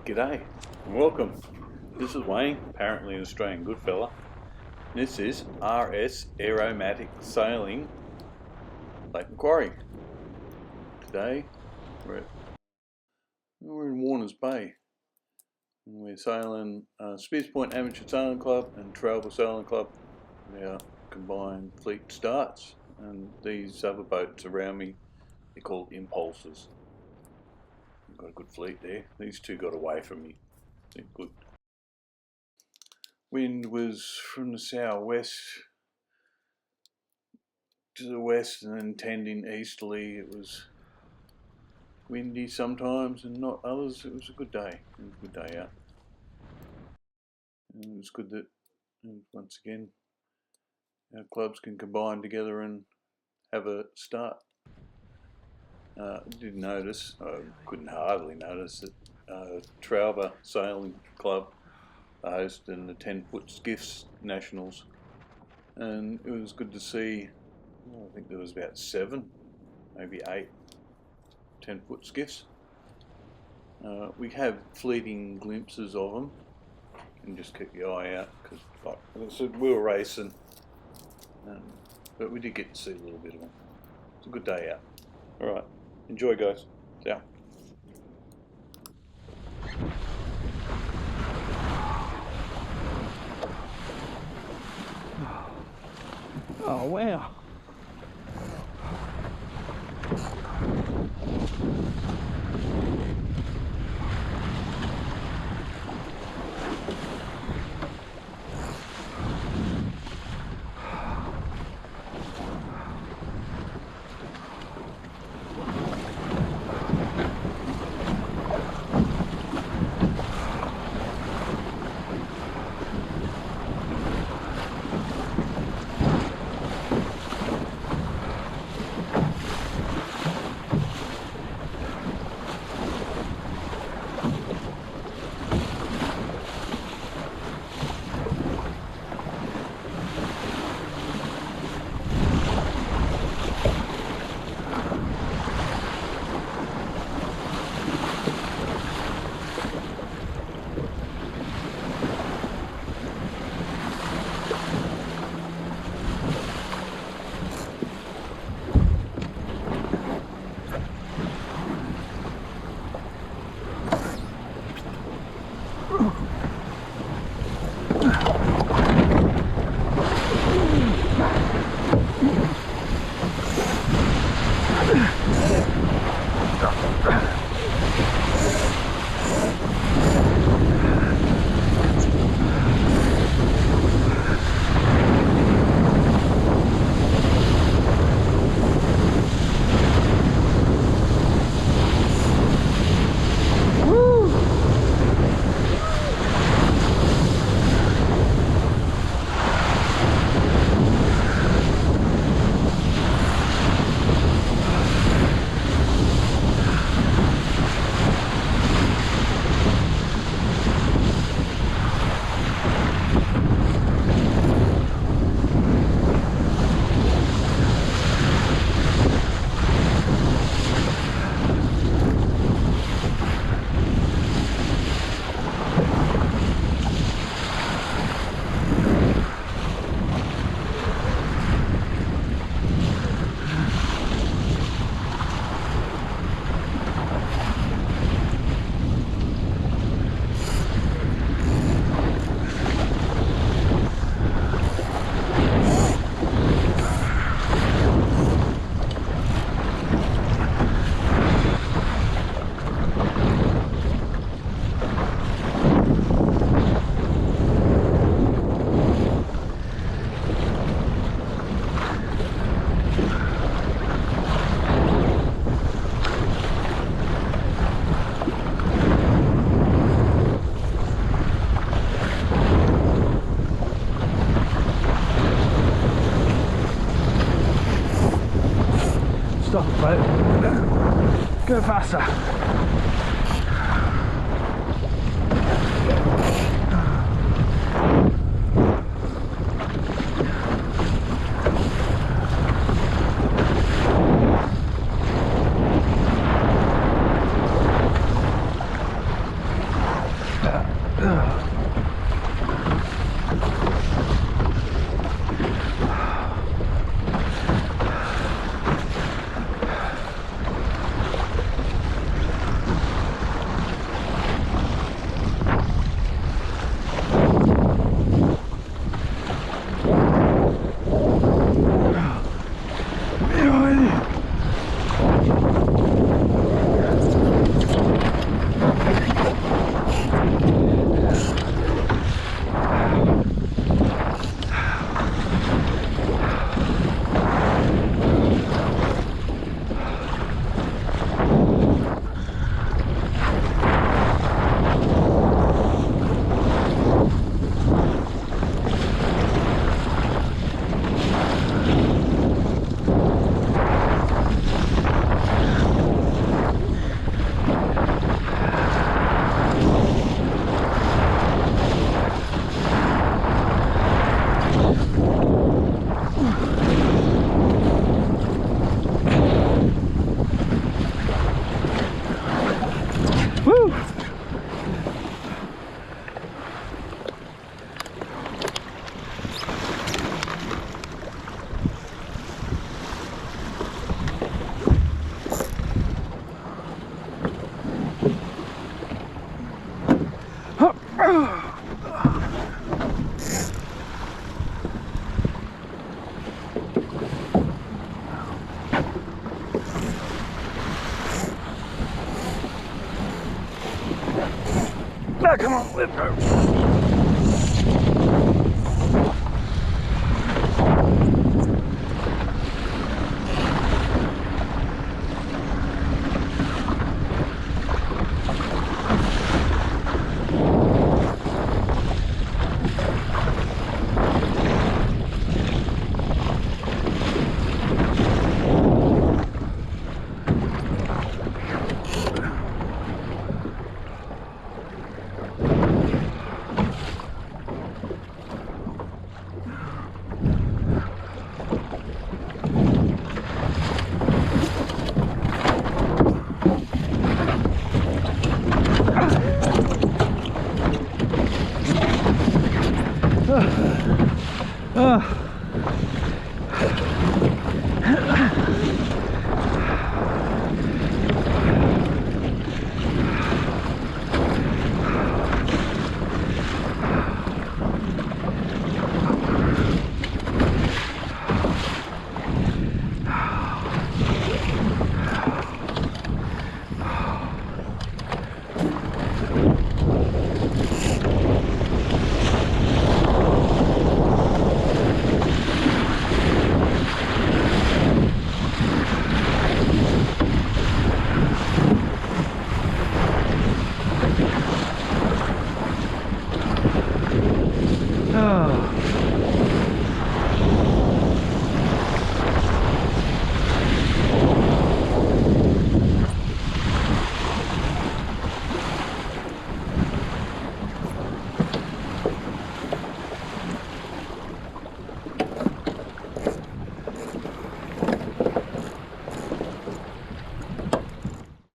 G'day and welcome. This is Wayne, apparently an Australian good fella. This is RS Aeromatic Sailing, Lake Macquarie. Today we're in Warners Bay. We're sailing Spears Point Amateur Sailing Club and Traralba Sailing Club. Our combined fleet starts, and these other boats around me, they're called impulses. I've got a good fleet there. These two got away from me. They're good. Wind was from the southwest to the west and then tending easterly. It was windy sometimes and not others. It was a good day. It was a good day out. And it was good that, once again, our clubs can combine together and have a start. I did notice, I couldn't hardly notice that Traralba Sailing Club are hosting the 10-foot skiffs nationals, and it was good to see. I think there was about 7, maybe 8 10-foot skiffs. We have fleeting glimpses of them, and just keep your eye out, because like I said, we were racing, but we did get to see a little bit of them. It's a good day out. Alright, enjoy guys. See ya. Oh wow. Stop it, boat. Go faster. Woo! Ah, come on, lift her.